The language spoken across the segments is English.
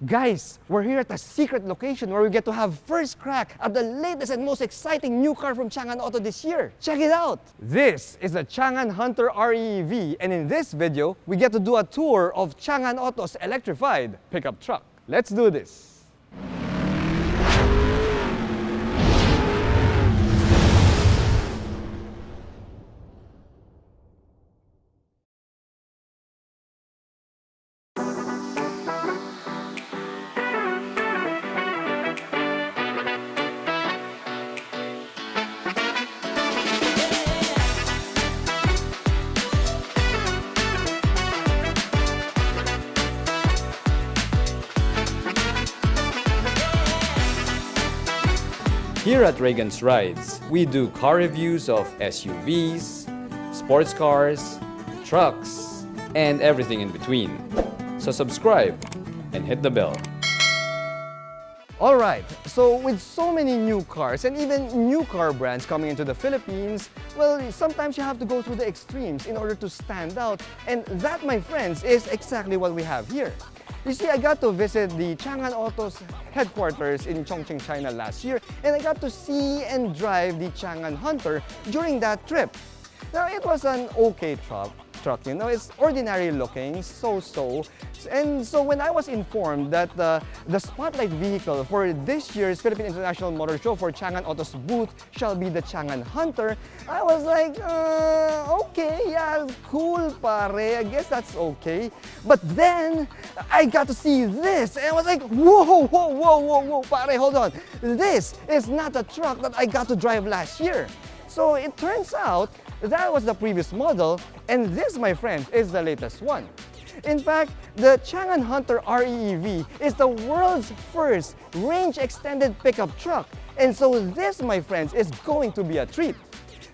Guys, we're here at a secret location where we get to have first crack at the latest and most exciting new car from Changan Auto this year. Check it out! This is the Changan Hunter REEV, and in this video, we get to do a tour of Changan Auto's electrified pickup truck. Let's do this! Here at Reagan's Rides, we do car reviews of SUVs, sports cars, trucks, and everything in between. So subscribe and hit the bell. Alright, so with so many new cars and even new car brands coming into the Philippines, well, sometimes you have to go through the extremes in order to stand out, and that, my friends, is exactly what we have here. You see, I got to visit the Changan Auto's headquarters in Chongqing, China last year, and I got to see and drive the Changan Hunter during that trip. Now, it was an okay truck, you know, it's ordinary looking, so-so. And so when I was informed that the spotlight vehicle for this year's Philippine International Motor Show for Changan Auto's booth shall be the Changan Hunter, I was like, okay, yeah, cool, pare, I guess that's okay. But then, I got to see this, and I was like, whoa, pare, hold on. This is not a truck that I got to drive last year. So it turns out, that was the previous model, and this, my friends, is the latest one. In fact, the Changan Hunter REEV is the world's first range-extended pickup truck. And so this, my friends, is going to be a treat.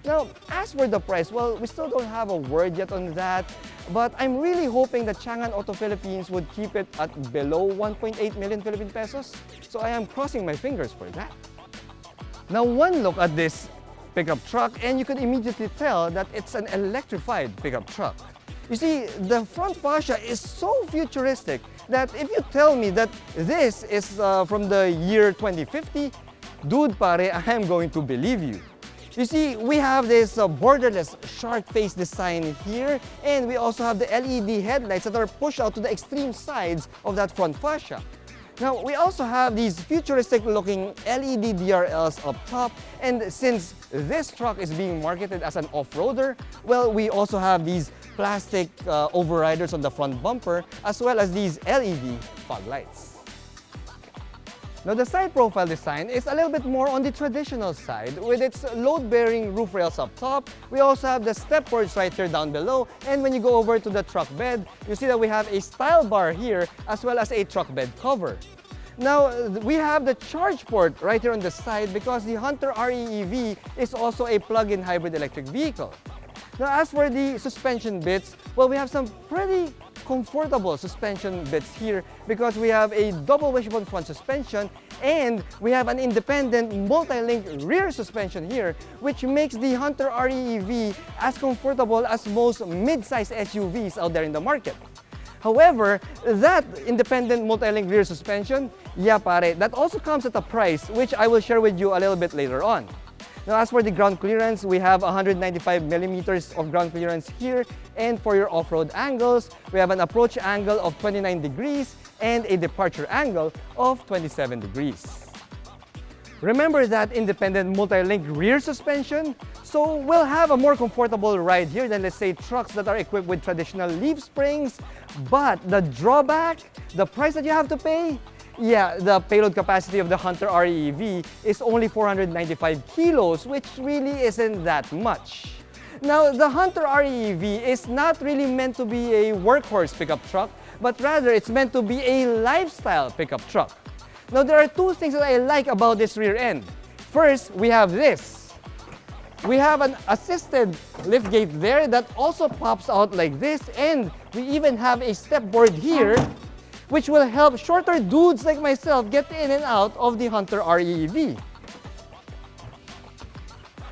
Now, as for the price, well, we still don't have a word yet on that, but I'm really hoping that Changan Auto Philippines would keep it at below 1.8 million Philippine pesos. So I am crossing my fingers for that. Now, one look at this pickup truck, and you could immediately tell that it's an electrified pickup truck. You see, the front fascia is so futuristic that if you tell me that this is from the year 2050, dude, pare, I am going to believe you. You see, we have this borderless shark face design here, and we also have the LED headlights that are pushed out to the extreme sides of that front fascia. Now, we also have these futuristic-looking LED DRLs up top, and since this truck is being marketed as an off-roader, well, we also have these plastic overriders on the front bumper, as well as these LED fog lights. Now, the side profile design is a little bit more on the traditional side, with its load-bearing roof rails up top. We also have the step boards right here down below, and when you go over to the truck bed, you see that we have a style bar here, as well as a truck bed cover. Now, we have the charge port right here on the side because the Hunter REEV is also a plug-in hybrid electric vehicle. Now, as for the suspension bits, well, we have some pretty comfortable suspension bits here because we have a double wishbone front suspension and we have an independent multi-link rear suspension here, which makes the Hunter REEV as comfortable as most mid-size SUVs out there in the market. However, that independent multi-link rear suspension, yeah pare, that also comes at a price which I will share with you a little bit later on. Now, as for the ground clearance, we have 195 millimeters of ground clearance here, and for your off-road angles, we have an approach angle of 29 degrees and a departure angle of 27 degrees. Remember that independent multi-link rear suspension? So we'll have a more comfortable ride here than, let's say, trucks that are equipped with traditional leaf springs. But the drawback, the price that you have to pay, yeah, the payload capacity of the Hunter REEV is only 495 kilos, which really isn't that much. Now, the Hunter REEV is not really meant to be a workhorse pickup truck, but rather it's meant to be a lifestyle pickup truck. Now, there are two things that I like about this rear end. First, we have this. We have an assisted liftgate there that also pops out like this, and we even have a step board here which will help shorter dudes like myself get in and out of the Hunter REEV.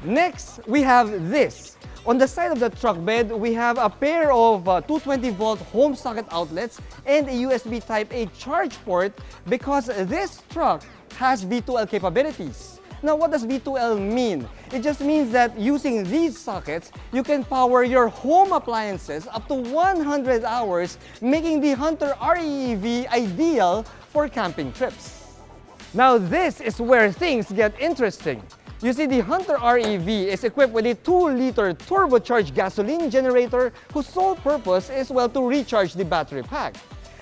Next, we have this. On the side of the truck bed, we have a pair of 220-volt home socket outlets and a USB Type-A charge port because this truck has V2L capabilities. Now, what does V2L mean? It just means that using these sockets, you can power your home appliances up to 100 hours, making the Hunter REEV ideal for camping trips. Now, this is where things get interesting. You see, the Hunter REEV is equipped with a 2-liter turbocharged gasoline generator whose sole purpose is, well, to recharge the battery pack.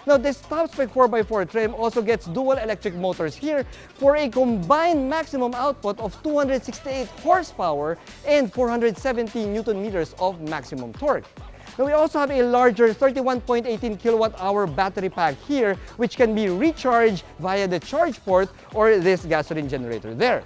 Now, this top-spec 4x4 trim also gets dual electric motors here for a combined maximum output of 268 horsepower and 470 Newton meters of maximum torque. Now, we also have a larger 31.18 kilowatt-hour battery pack here, which can be recharged via the charge port or this gasoline generator there.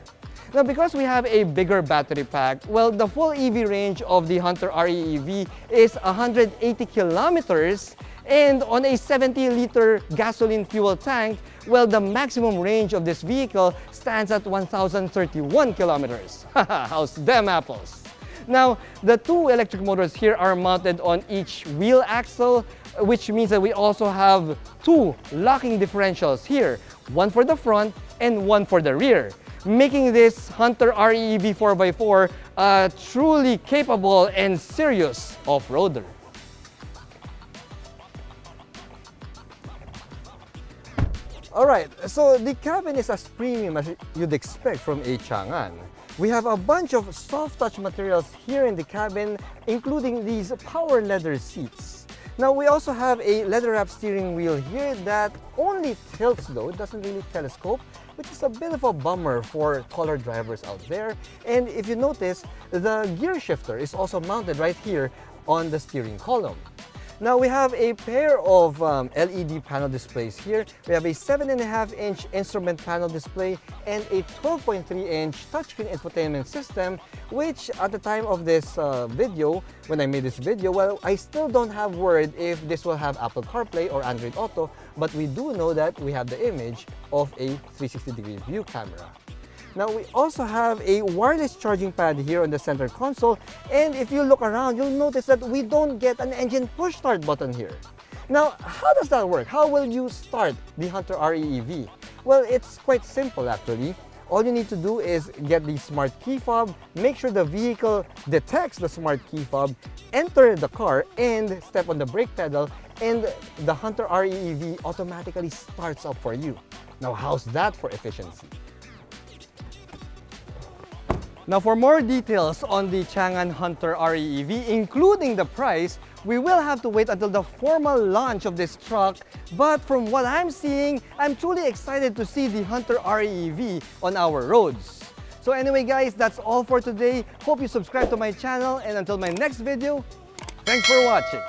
Now, because we have a bigger battery pack, well, the full EV range of the Hunter REEV is 180 kilometers, and on a 70-liter gasoline fuel tank, well, the maximum range of this vehicle stands at 1,031 kilometers. How's them apples? Now, the two electric motors here are mounted on each wheel axle, which means that we also have two locking differentials here, one for the front and one for the rear, making this Hunter REEV 4x4 a truly capable and serious off-roader. Alright, so the cabin is as premium as you'd expect from a Changan. We have a bunch of soft touch materials here in the cabin, including these power leather seats. Now, we also have a leather wrap steering wheel here that only tilts though, it doesn't really telescope, which is a bit of a bummer for taller drivers out there. And if you notice, the gear shifter is also mounted right here on the steering column. Now, we have a pair of LED panel displays here. We have a 7.5-inch instrument panel display and a 12.3-inch touchscreen infotainment system, which at the time of this video, when I made this video, well, I still don't have word if this will have Apple CarPlay or Android Auto, but we do know that we have the image of a 360-degree view camera. Now, we also have a wireless charging pad here on the center console, and if you look around, you'll notice that we don't get an engine push start button here. Now, how does that work? How will you start the Hunter REEV? Well, it's quite simple actually. All you need to do is get the smart key fob, make sure the vehicle detects the smart key fob, enter the car, and step on the brake pedal, and the Hunter REEV automatically starts up for you. Now, how's that for efficiency? Now, for more details on the Changan Hunter REEV, including the price, we will have to wait until the formal launch of this truck. But from what I'm seeing, I'm truly excited to see the Hunter REEV on our roads. So anyway guys, that's all for today. Hope you subscribe to my channel, and until my next video, thanks for watching.